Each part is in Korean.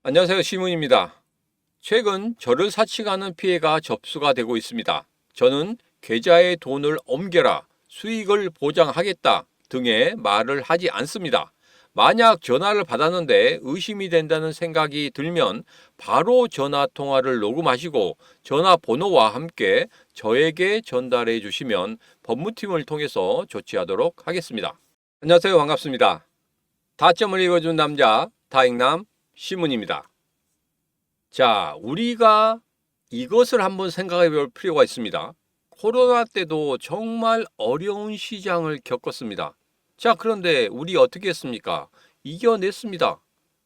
안녕하세요. 시문입니다. 최근 저를 사칭하는 피해가 접수가 되고 있습니다. 저는 계좌에 돈을 옮겨라, 수익을 보장하겠다 등의 말을 하지 않습니다. 만약 전화를 받았는데 의심이 된다는 생각이 들면 바로 전화 통화를 녹음하시고 전화번호와 함께 저에게 전달해 주시면 법무팀을 통해서 조치하도록 하겠습니다. 안녕하세요. 반갑습니다. 다점을 읽어준 남자 다익남 시문입니다. 자, 우리가 이것을 한번 생각해 볼 필요가 있습니다. 코로나 때도 정말 어려운 시장을 겪었습니다. 자, 그런데 우리 어떻게 했습니까? 이겨냈습니다.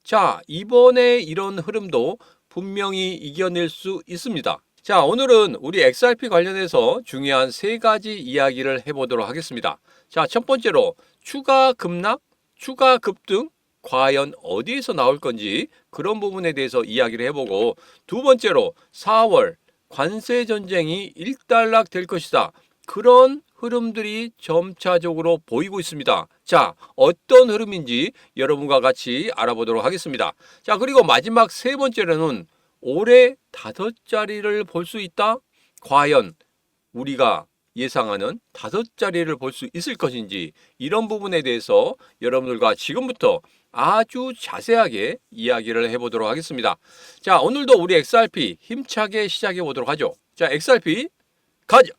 자, 이번에 이런 흐름도 분명히 이겨낼 수 있습니다. 자, 오늘은 우리 XRP 관련해서 중요한 세 가지 이야기를 해보도록 하겠습니다. 자, 첫 번째로 추가 급락, 추가 급등, 과연 어디에서 나올 건지 그런 부분에 대해서 이야기를 해보고, 두 번째로 4월 관세 전쟁이 일단락 될 것이다. 그런 흐름들이 점차적으로 보이고 있습니다. 자, 어떤 흐름인지 여러분과 같이 알아보도록 하겠습니다. 자, 그리고 마지막 세 번째로는 올해 5자리를 볼 수 있다? 과연 우리가 예상하는 5자리를 볼 수 있을 것인지, 이런 부분에 대해서 여러분들과 지금부터 아주 자세하게 이야기를 해보도록 하겠습니다. 자, 오늘도 우리 XRP 힘차게 시작해 보도록 하죠. 자, XRP 가자!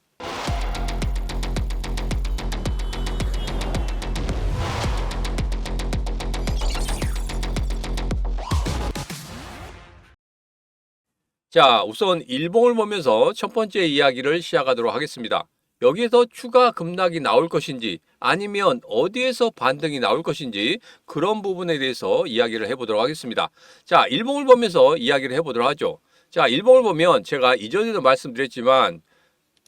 자, 우선 일봉을 보면서 첫 번째 이야기를 시작하도록 하겠습니다. 여기에서 추가 급락이 나올 것인지 아니면 어디에서 반등이 나올 것인지 그런 부분에 대해서 이야기를 해보도록 하겠습니다. 자, 일봉을 보면서 이야기를 해보도록 하죠. 자, 일봉을 보면 제가 이전에도 말씀드렸지만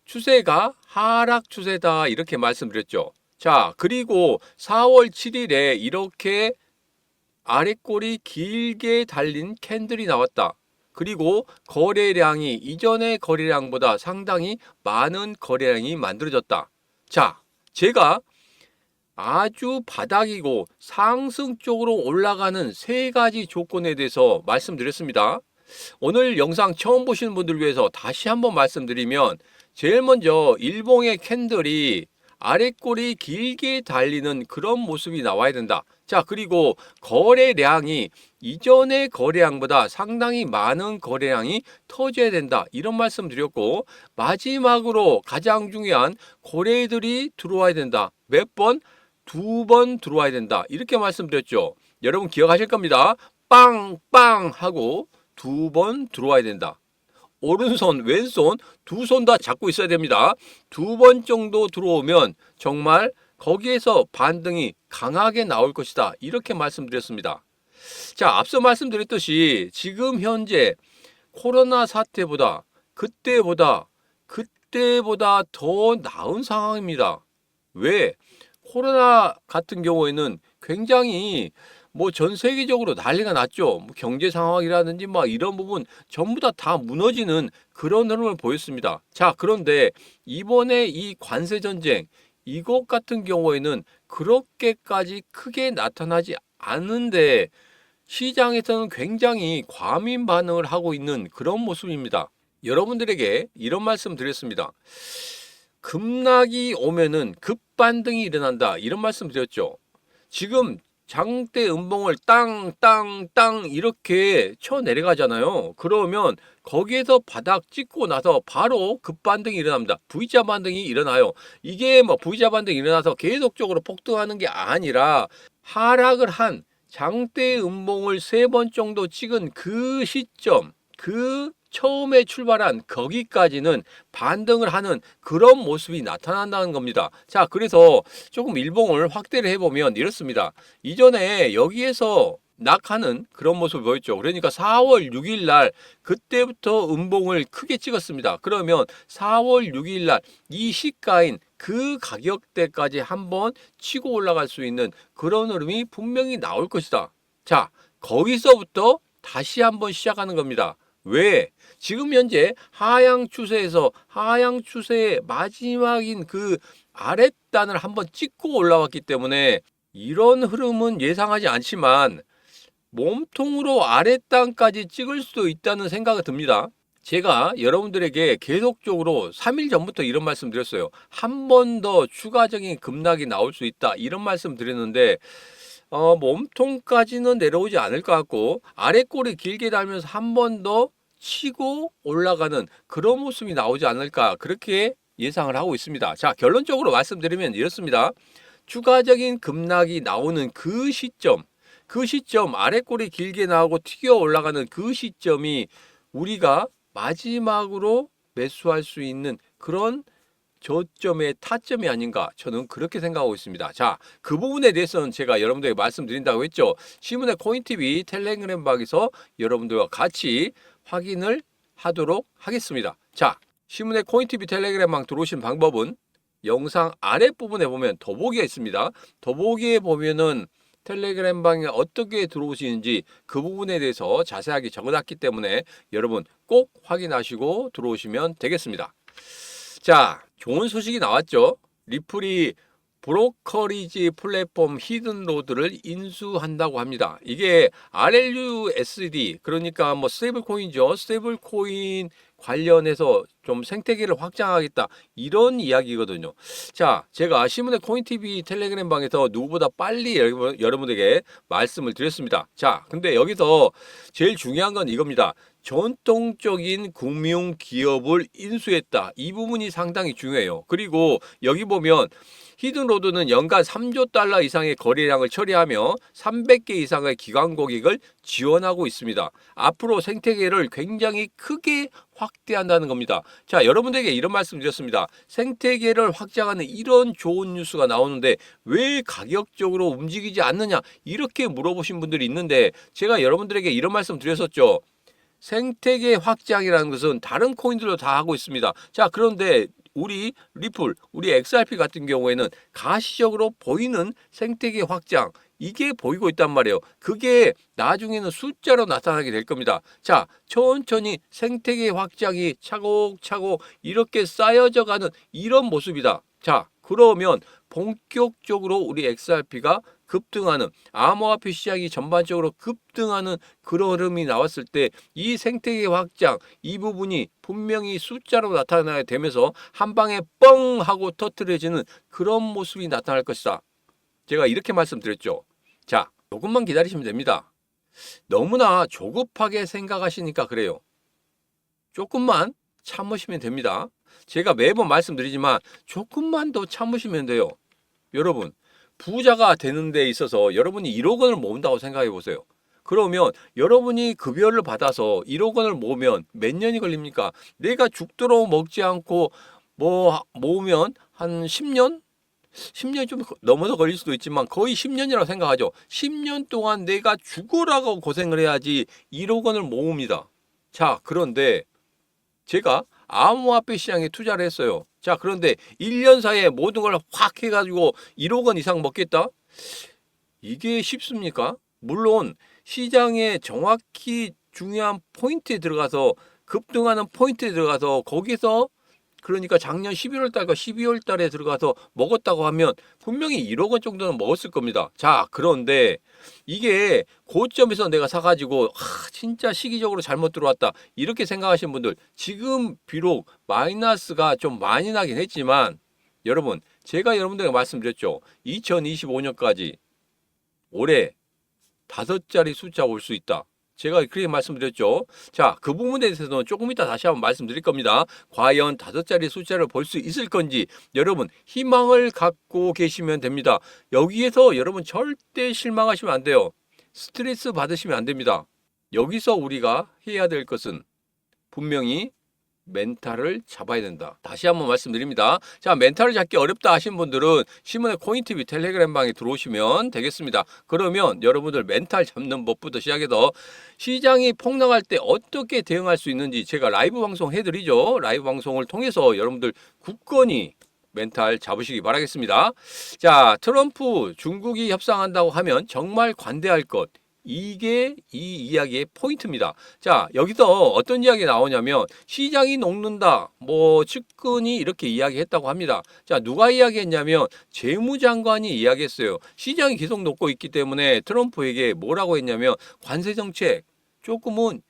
추세가 하락 추세다 이렇게 말씀드렸죠. 자, 그리고 4월 7일에 이렇게 아랫골이 길게 달린 캔들이 나왔다. 그리고 거래량이 이전의 거래량보다 상당히 많은 거래량이 만들어졌다. 자, 제가 아주 바닥이고 상승 쪽으로 올라가는 세 가지 조건에 대해서 말씀드렸습니다. 오늘 영상 처음 보시는 분들 위해서 다시 한번 말씀드리면, 제일 먼저 일봉의 캔들이 아랫골이 길게 달리는 그런 모습이 나와야 된다. 자, 그리고 거래량이 이전의 거래량보다 상당히 많은 거래량이 터져야 된다. 이런 말씀 드렸고, 마지막으로 가장 중요한 거래들이 들어와야 된다. 몇 번? 2번 들어와야 된다. 이렇게 말씀드렸죠. 여러분 기억하실 겁니다. 빵빵 하고 2번 들어와야 된다. 오른손, 왼손 두 손 다 잡고 있어야 됩니다. 2번 정도 들어오면 정말 거기에서 반등이 강하게 나올 것이다. 이렇게 말씀드렸습니다. 자, 앞서 말씀드렸듯이 지금 현재 코로나 사태보다 그때보다 더 나은 상황입니다. 왜? 코로나 같은 경우에는 굉장히 전 세계적으로 난리가 났죠. 경제 상황이라든지 이런 부분 전부 다 무너지는 그런 흐름을 보였습니다. 자, 그런데 이번에 이 관세 전쟁 이것 같은 경우에는 그렇게까지 크게 나타나지 않는데 시장에서는 굉장히 과민 반응을 하고 있는 그런 모습입니다. 여러분들에게 이런 말씀 드렸습니다. 급락이 오면은 급반등이 일어난다. 이런 말씀 드렸죠. 지금 장대 음봉을 땅 이렇게 쳐 내려가잖아요. 그러면 거기에서 바닥 찍고 나서 바로 급반등이 일어납니다. V자 반등이 일어나요. 이게 V자 반등이 일어나서 계속적으로 폭등하는 게 아니라 하락을 한 장대 음봉을 3번 정도 찍은 그 시점, 그 처음에 출발한 거기까지는 반등을 하는 그런 모습이 나타난다는 겁니다. 자, 그래서 조금 일봉을 확대를 해보면 이렇습니다. 이전에 여기에서 낙하는 그런 모습을 보였죠. 그러니까 4월 6일 날 그때부터 음봉을 크게 찍었습니다. 그러면 4월 6일 날 이 시가인 그 가격대까지 한번 치고 올라갈 수 있는 그런 흐름이 분명히 나올 것이다. 자, 거기서부터 다시 한번 시작하는 겁니다. 왜? 지금 현재 하향 추세에서 하향 추세의 마지막인 그 아랫단을 한번 찍고 올라왔기 때문에 이런 흐름은 예상하지 않지만 몸통으로 아래 땅까지 찍을 수도 있다는 생각이 듭니다. 제가 여러분들에게 계속적으로 3일 전부터 이런 말씀 드렸어요. 한 번 더 추가적인 급락이 나올 수 있다. 이런 말씀 드렸는데 몸통까지는 내려오지 않을 것 같고 아래 꼬리 길게 달면서 한 번 더 치고 올라가는 그런 모습이 나오지 않을까 그렇게 예상을 하고 있습니다. 자, 결론적으로 말씀드리면 이렇습니다. 추가적인 급락이 나오는 그 시점 아래 꼬리 길게 나오고 튀겨 올라가는 그 시점이 우리가 마지막으로 매수할 수 있는 그런 저점의 타점이 아닌가 저는 그렇게 생각하고 있습니다. 자, 그 부분에 대해서는 제가 여러분들에게 말씀드린다고 했죠. 시문의 코인TV 텔레그램 방에서 여러분들과 같이 확인을 하도록 하겠습니다. 자, 시문의 코인TV 텔레그램 방 들어오신 방법은 영상 아랫부분에 보면 더보기가 있습니다. 더보기에 보면은 텔레그램 방에 어떻게 들어오시는지 그 부분에 대해서 자세하게 적어놨기 때문에 여러분 꼭 확인하시고 들어오시면 되겠습니다. 자, 좋은 소식이 나왔죠. 리플이 브로커리지 플랫폼 히든로드를 인수한다고 합니다. 이게 RLUSD 그러니까 뭐 스테이블 코인이죠. 스테이블 코인 관련해서 좀 생태계를 확장하겠다 이런 이야기거든요. 자, 제가 시문의 코인TV 텔레그램 방에서 누구보다 빨리 여러분에게 말씀을 드렸습니다. 자, 근데 여기서 제일 중요한 건 이겁니다. 전통적인 금융 기업을 인수했다. 이 부분이 상당히 중요해요. 그리고 여기 보면 히든로드는 연간 3조 달러 이상의 거래량을 처리하며 300개 이상의 기관 고객을 지원하고 있습니다. 앞으로 생태계를 굉장히 크게 확대한다는 겁니다. 자, 여러분들에게 이런 말씀 드렸습니다. 생태계를 확장하는 이런 좋은 뉴스가 나오는데 왜 가격적으로 움직이지 않느냐 이렇게 물어보신 분들이 있는데 제가 여러분들에게 이런 말씀 드렸었죠. 생태계 확장이라는 것은 다른 코인들도 다 하고 있습니다. 자, 그런데 우리 리플, 우리 XRP 같은 경우에는 가시적으로 보이는 생태계 확장 이게 보이고 있단 말이에요. 그게 나중에는 숫자로 나타나게 될 겁니다. 자, 천천히 생태계 확장이 차곡차곡 이렇게 쌓여져 가는 이런 모습이다. 자, 그러면 본격적으로 우리 XRP가 급등하는 암호화폐 시장이 전반적으로 급등하는 그런 흐름이 나왔을 때 이 생태계 확장 이 부분이 분명히 숫자로 나타나게 되면서 한 방에 뻥 하고 터트려지는 그런 모습이 나타날 것이다. 제가 이렇게 말씀드렸죠. 자, 조금만 기다리시면 됩니다. 너무나 조급하게 생각하시니까 그래요. 조금만 참으시면 됩니다. 제가 매번 말씀드리지만 조금만 더 참으시면 돼요. 여러분, 부자가 되는 데 있어서 여러분이 1억 원을 모은다고 생각해 보세요. 그러면 여러분이 급여를 받아서 1억 원을 모으면 몇 년이 걸립니까? 내가 죽도록 먹지 않고 뭐 모으면 한 10년? 10년이 좀 넘어서 걸릴 수도 있지만 거의 10년이라고 생각하죠. 10년 동안 내가 죽으라고 고생을 해야지 1억 원을 모읍니다. 자, 그런데 제가 암호화폐 시장에 투자를 했어요. 자, 그런데 1년 사이에 모든 걸 확 해가지고 1억 원 이상 먹겠다? 이게 쉽습니까? 물론 시장에 정확히 중요한 포인트에 들어가서 급등하는 포인트에 들어가서 거기서 그러니까 작년 11월 달과 12월 달에 들어가서 먹었다고 하면 분명히 1억 원 정도는 먹었을 겁니다. 자, 그런데 이게 고점에서 내가 사가지고 진짜 시기적으로 잘못 들어왔다 이렇게 생각하시는 분들 지금 비록 마이너스가 좀 많이 나긴 했지만 여러분 제가 여러분들에게 말씀드렸죠. 2025년까지 올해 5자리 숫자 올 수 있다. 제가 그렇게 말씀드렸죠. 자, 그 부분에 대해서는 조금 이따 다시 한번 말씀드릴 겁니다. 과연 5자리 숫자를 볼 수 있을 건지 여러분 희망을 갖고 계시면 됩니다. 여기에서 여러분 절대 실망하시면 안 돼요. 스트레스 받으시면 안 됩니다. 여기서 우리가 해야 될 것은 분명히 멘탈을 잡아야 된다. 다시 한번 말씀드립니다. 자, 멘탈을 잡기 어렵다 하신 분들은 시문의 코인TV 텔레그램 방에 들어오시면 되겠습니다. 그러면 여러분들 멘탈 잡는 법부터 시작해서 시장이 폭락할 때 어떻게 대응할 수 있는지 제가 라이브 방송 해드리죠. 라이브 방송을 통해서 여러분들 굳건히 멘탈 잡으시기 바라겠습니다. 자, 트럼프 중국이 협상한다고 하면 정말 관대할 것. 이게 이 이야기의 포인트입니다. 자, 여기서 어떤 이야기 나오냐면 시장이 녹는다. 뭐 측근이 이렇게 이야기했다고 합니다. 자, 누가 이야기했냐면 재무장관이 이야기했어요. 시장이 계속 녹고 있기 때문에 트럼프에게 뭐라고 했냐면 관세 정책 조금은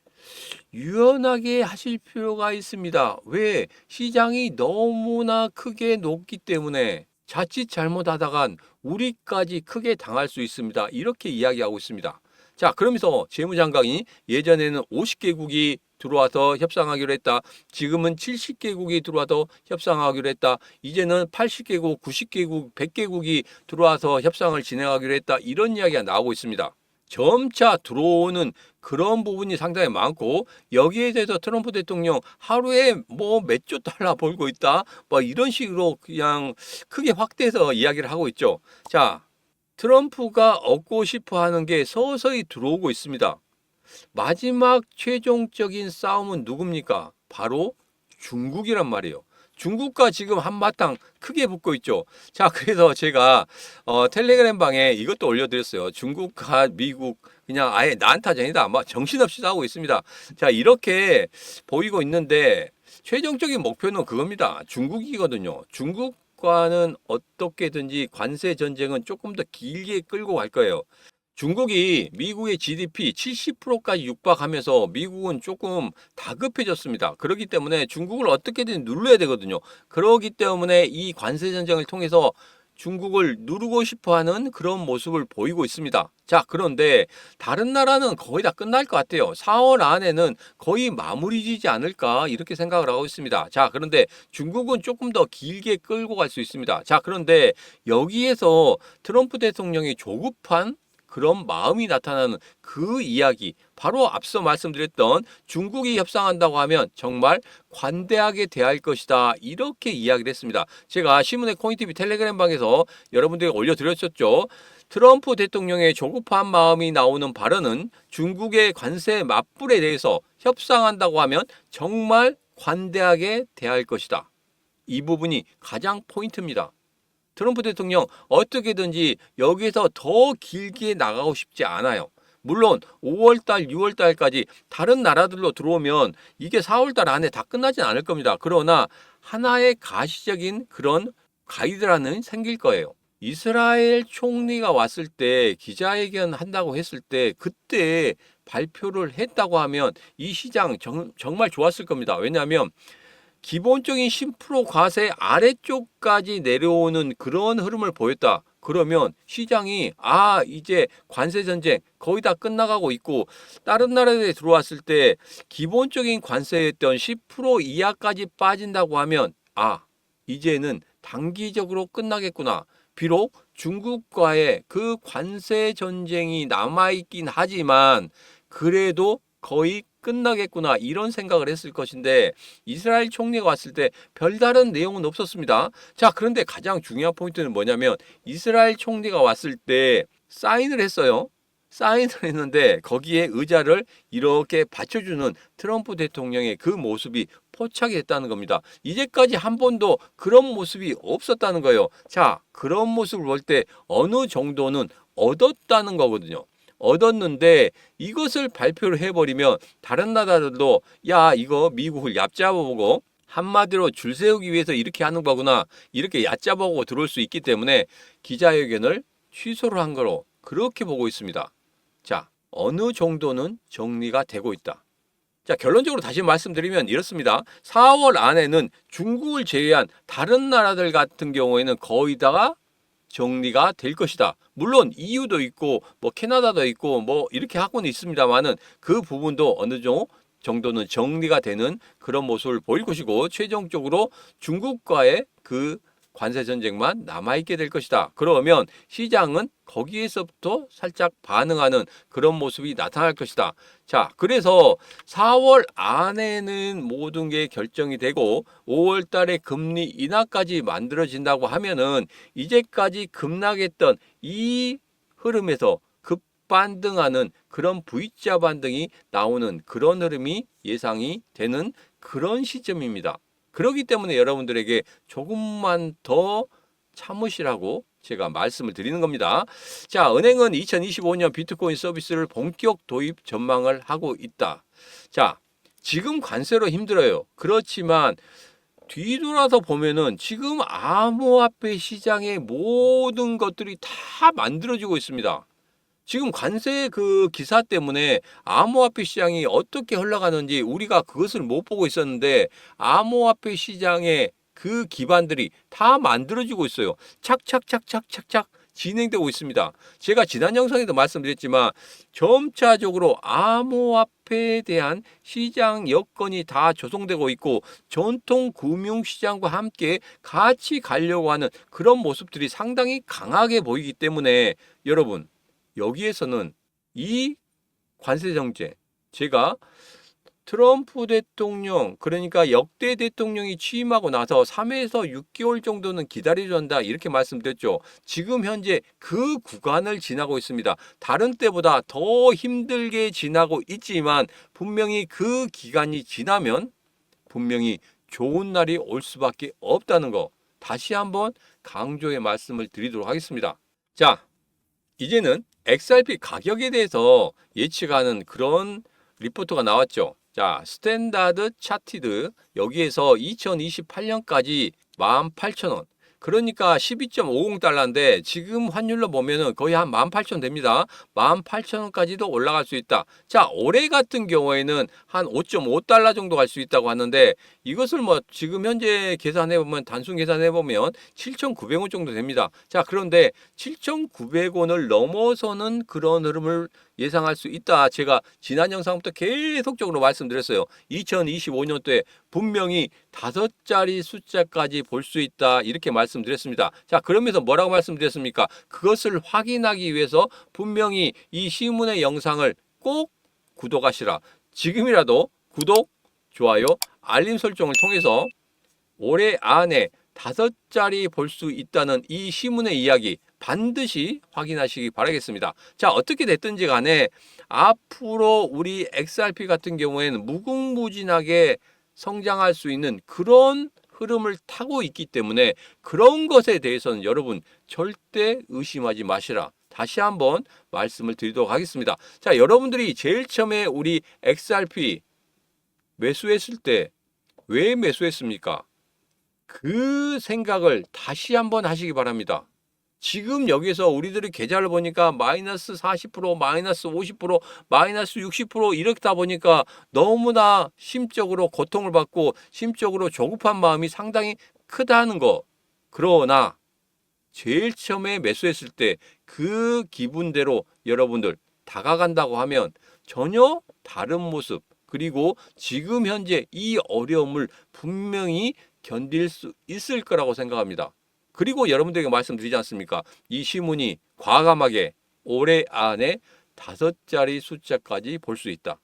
유연하게 하실 필요가 있습니다. 왜? 시장이 너무나 크게 녹기 때문에 자칫 잘못하다간 우리까지 크게 당할 수 있습니다. 이렇게 이야기하고 있습니다. 자, 그러면서 재무장관이 예전에는 50개국이 들어와서 협상하기로 했다. 지금은 70개국이 들어와서 협상하기로 했다. 이제는 80개국, 90개국, 100개국이 들어와서 협상을 진행하기로 했다. 이런 이야기가 나오고 있습니다. 점차 들어오는 그런 부분이 상당히 많고 여기에 대해서 트럼프 대통령 하루에 뭐 몇 조 달러 벌고 있다. 뭐 이런 식으로 그냥 크게 확대해서 이야기를 하고 있죠. 자, 트럼프가 얻고 싶어 하는 게 서서히 들어오고 있습니다. 마지막 최종적인 싸움은 누굽니까? 바로 중국이란 말이에요. 중국과 지금 한바탕 크게 붙고 있죠. 자, 그래서 제가 텔레그램 방에 이것도 올려드렸어요. 중국과 미국 그냥 아예 난타전이다. 막 정신없이 싸우고 있습니다. 자, 이렇게 보이고 있는데 최종적인 목표는 그겁니다. 중국이거든요. 중국과는 어떻게든지 관세 전쟁은 조금 더 길게 끌고 갈 거예요. 중국이 미국의 GDP 70%까지 육박하면서 미국은 조금 다급해졌습니다. 그렇기 때문에 중국을 어떻게든 눌러야 되거든요. 그렇기 때문에 이 관세 전쟁을 통해서 중국을 누르고 싶어 하는 그런 모습을 보이고 있습니다. 자, 그런데 다른 나라는 거의 다 끝날 것 같아요. 4월 안에는 거의 마무리 지지 않을까 이렇게 생각을 하고 있습니다. 자, 그런데 중국은 조금 더 길게 끌고 갈 수 있습니다. 자, 그런데 여기에서 트럼프 대통령이 조급한 그런 마음이 나타나는 그 이야기, 바로 앞서 말씀드렸던 중국이 협상한다고 하면 정말 관대하게 대할 것이다. 이렇게 이야기를 했습니다. 제가 신문의 코인TV 텔레그램 방에서 여러분들에게 올려드렸었죠. 트럼프 대통령의 조급한 마음이 나오는 발언은 중국의 관세 맞불에 대해서 협상한다고 하면 정말 관대하게 대할 것이다. 이 부분이 가장 포인트입니다. 트럼프 대통령 어떻게든지 여기서 더 길게 나가고 싶지 않아요. 물론 5월달, 6월달까지 다른 나라들로 들어오면 이게 4월달 안에 다 끝나진 않을 겁니다. 그러나 하나의 가시적인 그런 가이드라인은 생길 거예요. 이스라엘 총리가 왔을 때 기자회견 한다고 했을 때 그때 발표를 했다고 하면 이 시장 정말 좋았을 겁니다. 왜냐하면 기본적인 10% 과세 아래쪽까지 내려오는 그런 흐름을 보였다. 그러면 시장이 이제 관세 전쟁 거의 다 끝나가고 있고 다른 나라에 들어왔을 때 기본적인 관세였던 10% 이하까지 빠진다고 하면 이제는 단기적으로 끝나겠구나. 비록 중국과의 그 관세 전쟁이 남아있긴 하지만 그래도 거의 끝나겠구나 이런 생각을 했을 것인데 이스라엘 총리가 왔을 때 별다른 내용은 없었습니다. 자, 그런데 가장 중요한 포인트는 뭐냐면 이스라엘 총리가 왔을 때 사인을 했어요. 사인을 했는데 거기에 의자를 이렇게 받쳐주는 트럼프 대통령의 그 모습이 포착이 됐다는 겁니다. 이제까지 한 번도 그런 모습이 없었다는 거예요. 자, 그런 모습을 볼 때 어느 정도는 얻었다는 거거든요. 얻었는데 이것을 발표를 해버리면 다른 나라들도 이거 미국을 얕잡아보고 한마디로 줄 세우기 위해서 이렇게 하는 거구나 이렇게 얕잡아보고 들어올 수 있기 때문에 기자회견을 취소를 한 거로 그렇게 보고 있습니다. 자, 어느 정도는 정리가 되고 있다. 자, 결론적으로 다시 말씀드리면 이렇습니다. 4월 안에는 중국을 제외한 다른 나라들 같은 경우에는 거의 다 정리가 될 것이다. 물론 EU도 있고 뭐 캐나다도 있고 뭐 이렇게 하고는 있습니다만은 그 부분도 어느 정도는 정리가 되는 그런 모습을 보일 것이고 최종적으로 중국과의 그 관세 전쟁만 남아있게 될 것이다. 그러면 시장은 거기에서부터 살짝 반응하는 그런 모습이 나타날 것이다. 자, 그래서 4월 안에는 모든 게 결정이 되고 5월 달에 금리 인하까지 만들어진다고 하면은 이제까지 급락했던 이 흐름에서 급반등하는 그런 V자 반등이 나오는 그런 흐름이 예상이 되는 그런 시점입니다. 그렇기 때문에 여러분들에게 조금만 더 참으시라고 제가 말씀을 드리는 겁니다. 자, 은행은 2025년 비트코인 서비스를 본격 도입 전망을 하고 있다. 자, 지금 관세로 힘들어요. 그렇지만 뒤돌아서 보면은 지금 암호화폐 시장의 모든 것들이 다 만들어지고 있습니다. 지금 관세 그 기사 때문에 암호화폐 시장이 어떻게 흘러가는지 우리가 그것을 못 보고 있었는데 암호화폐 시장의 그 기반들이 다 만들어지고 있어요. 착착착착착착 진행되고 있습니다. 제가 지난 영상에도 말씀드렸지만 점차적으로 암호화폐에 대한 시장 여건이 다 조성되고 있고 전통 금융시장과 함께 같이 가려고 하는 그런 모습들이 상당히 강하게 보이기 때문에 여러분 여기에서는 이 관세 정책, 제가 트럼프 대통령, 그러니까 역대 대통령이 취임하고 나서 3에서 6개월 정도는 기다려야 한다 이렇게 말씀드렸죠. 지금 현재 그 구간을 지나고 있습니다. 다른 때보다 더 힘들게 지나고 있지만 분명히 그 기간이 지나면 분명히 좋은 날이 올 수밖에 없다는 거 다시 한번 강조의 말씀을 드리도록 하겠습니다. 자, 이제는 XRP 가격에 대해서 예측하는 그런 리포트가 나왔죠. 자, 스탠다드 차티드 여기에서 2028년까지 18,000원. 그러니까 12.50달러인데 지금 환율로 보면은 거의 한 18,000원 됩니다. 18,000원까지도 올라갈 수 있다. 자, 올해 같은 경우에는 한 5.5달러 정도 갈 수 있다고 하는데 이것을 뭐 지금 현재 계산해 보면 단순 계산해 보면 7,900원 정도 됩니다. 자, 그런데 7,900원을 넘어서는 그런 흐름을 예상할 수 있다. 제가 지난 영상부터 계속적으로 말씀드렸어요. 2025년도에 분명히 5자리 숫자까지 볼 수 있다. 이렇게 말씀드렸습니다. 자, 그러면서 뭐라고 말씀드렸습니까? 그것을 확인하기 위해서 분명히 이 시문의 영상을 꼭 구독하시라. 지금이라도 구독, 좋아요, 알림 설정을 통해서 올해 안에 5자리 볼 수 있다는 이 시문의 이야기 반드시 확인하시기 바라겠습니다. 자, 어떻게 됐든지 간에 앞으로 우리 XRP 같은 경우에는 무궁무진하게 성장할 수 있는 그런 흐름을 타고 있기 때문에 그런 것에 대해서는 여러분 절대 의심하지 마시라. 다시 한번 말씀을 드리도록 하겠습니다. 자, 여러분들이 제일 처음에 우리 XRP 매수했을 때 왜 매수했습니까? 그 생각을 다시 한번 하시기 바랍니다. 지금 여기서 우리들의 계좌를 보니까 마이너스 40%, 마이너스 50%, 마이너스 60% 이렇다 보니까 너무나 심적으로 고통을 받고 심적으로 조급한 마음이 상당히 크다는 거. 그러나 제일 처음에 매수했을 때 그 기분대로 여러분들 다가간다고 하면 전혀 다른 모습, 그리고 지금 현재 이 어려움을 분명히 견딜 수 있을 거라고 생각합니다. 그리고 여러분들에게 말씀드리지 않습니까? 이 시문이 과감하게 올해 안에 5자리 숫자까지 볼 수 있다.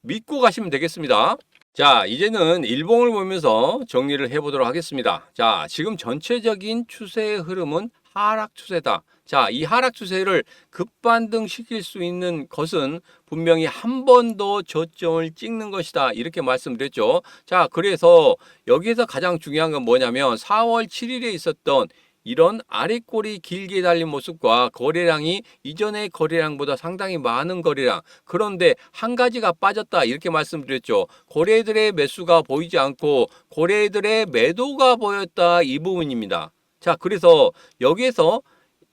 믿고 가시면 되겠습니다. 자, 이제는 일봉을 보면서 정리를 해보도록 하겠습니다. 자, 지금 전체적인 추세의 흐름은 하락 추세다. 자, 이 하락 추세를 급반등 시킬 수 있는 것은 분명히 한 번 더 저점을 찍는 것이다. 이렇게 말씀드렸죠. 자, 그래서 여기에서 가장 중요한 건 뭐냐면 4월 7일에 있었던 이런 아랫골이 길게 달린 모습과 거래량이 이전의 거래량보다 상당히 많은 거래량. 그런데 한 가지가 빠졌다. 이렇게 말씀드렸죠. 거래들의 매수가 보이지 않고 거래들의 매도가 보였다. 이 부분입니다. 자, 그래서 여기에서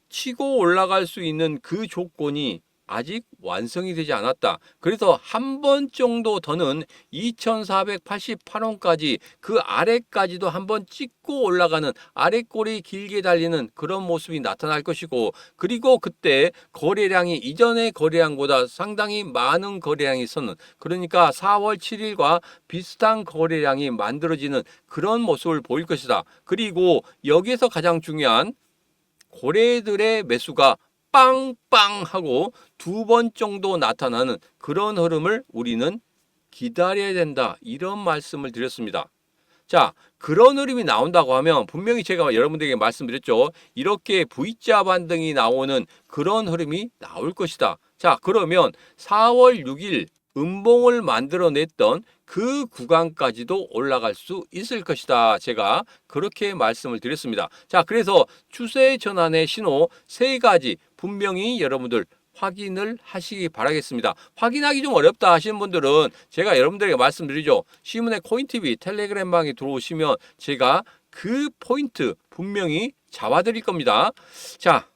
치고 올라갈 수 있는 그 조건이 아직 완성이 되지 않았다. 그래서 한 번 정도 더는 2,488원까지 그 아래까지도 한번 찍고 올라가는 아랫골이 길게 달리는 그런 모습이 나타날 것이고, 그리고 그때 거래량이 이전의 거래량보다 상당히 많은 거래량이 있었는, 그러니까 4월 7일과 비슷한 거래량이 만들어지는 그런 모습을 보일 것이다. 그리고 여기에서 가장 중요한 거래들의 매수가 빵빵하고 2번 정도 나타나는 그런 흐름을 우리는 기다려야 된다. 이런 말씀을 드렸습니다. 자, 그런 흐름이 나온다고 하면 분명히 제가 여러분들에게 말씀드렸죠. 이렇게 V자 반등이 나오는 그런 흐름이 나올 것이다. 자, 그러면 4월 6일 음봉을 만들어냈던 그 구간까지도 올라갈 수 있을 것이다. 제가 그렇게 말씀을 드렸습니다. 자, 그래서 추세 전환의 신호 세 가지 분명히 여러분들 확인을 하시기 바라겠습니다. 확인하기 좀 어렵다 하시는 분들은 제가 여러분들에게 말씀드리죠. 시문의 코인TV 텔레그램 방에 들어오시면 제가 그 포인트 분명히 잡아드릴 겁니다. 자,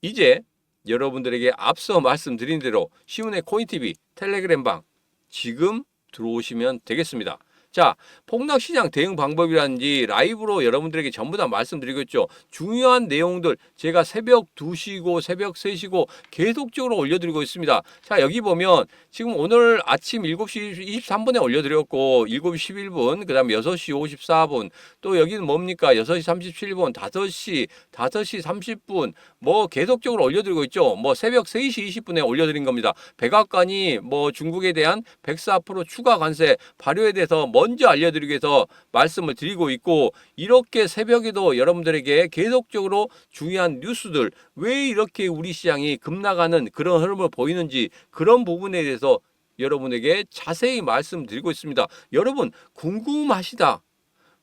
이제 여러분들에게 앞서 말씀드린 대로 시문의 코인TV 텔레그램 방 지금 들어오시면 되겠습니다. 자, 폭락시장 대응 방법이라든지 라이브로 여러분들에게 전부 다 말씀드리고 있죠. 중요한 내용들 제가 새벽 2시고 새벽 3시고 계속적으로 올려드리고 있습니다. 자, 여기 보면 지금 오늘 아침 7시 23분에 올려드렸고 7시 11분, 그 다음에 6시 54분, 또 여기는 뭡니까? 6시 37분, 5시, 5시 30분, 뭐 계속적으로 올려드리고 있죠. 뭐 새벽 3시 20분에 올려드린 겁니다. 백악관이 뭐 중국에 대한 104% 추가 관세 발효에 대해서 먼저 알려드리기 위해서 말씀을 드리고 있고, 이렇게 새벽에도 여러분들에게 계속적으로 중요한 뉴스들, 왜 이렇게 우리 시장이 급락하는 그런 흐름을 보이는지 그런 부분에 대해서 여러분에게 자세히 말씀드리고 있습니다. 여러분 궁금하시다.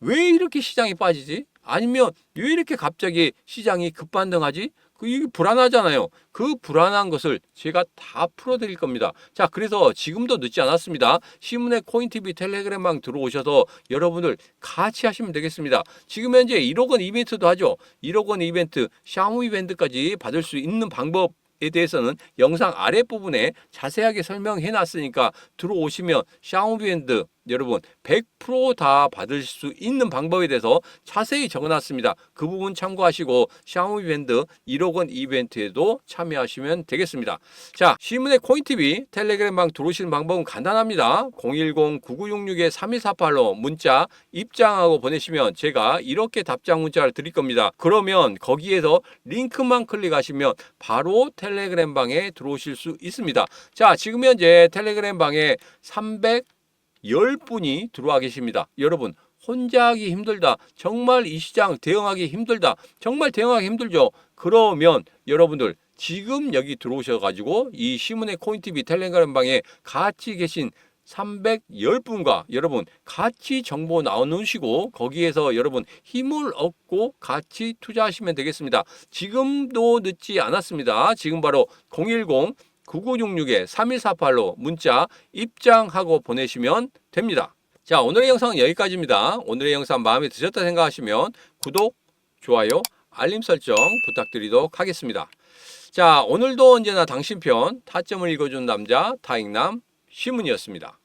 왜 이렇게 시장이 빠지지? 아니면 왜 이렇게 갑자기 시장이 급반등하지? 이게 불안하잖아요. 그 불안한 것을 제가 다 풀어드릴 겁니다. 자, 그래서 지금도 늦지 않았습니다. 시문의 코인TV 텔레그램방 들어오셔서 여러분들 같이 하시면 되겠습니다. 지금 현재 1억 원 이벤트도 하죠. 1억 원 이벤트, 샤오미 밴드까지 받을 수 있는 방법에 대해서는 영상 아랫부분에 자세하게 설명해 놨으니까 들어오시면 샤오미 밴드 여러분 100% 받을 수 있는 방법에 대해서 자세히 적어놨습니다. 그 부분 참고하시고 샤오미 밴드 1억 원 이벤트에도 참여하시면 되겠습니다. 자, 시문의 코인TV 텔레그램방 들어오시는 방법은 간단합니다. 010-9966-3148로 문자 입장하고 보내시면 제가 이렇게 답장 문자를 드릴 겁니다. 그러면 거기에서 링크만 클릭하시면 바로 텔레그램방에 들어오실 수 있습니다. 자, 지금 현재 텔레그램방에 310분이 들어와 계십니다. 여러분 혼자 하기 힘들다. 정말 이 시장 대응하기 힘들다. 정말 대응하기 힘들죠. 그러면 여러분들 지금 여기 들어오셔가지고 이 시문의 코인TV 텔레그램 방에 같이 계신 310분과 여러분 같이 정보 나누시고 거기에서 여러분 힘을 얻고 같이 투자하시면 되겠습니다. 지금도 늦지 않았습니다. 지금 바로 010-9966-3148로 문자 입장하고 보내시면 됩니다. 자, 오늘의 영상은 여기까지입니다. 오늘의 영상 마음에 드셨다 생각하시면 구독, 좋아요, 알림 설정 부탁드리도록 하겠습니다. 자, 오늘도 언제나 당신 편 타점을 읽어준 남자 타익남 시문이었습니다.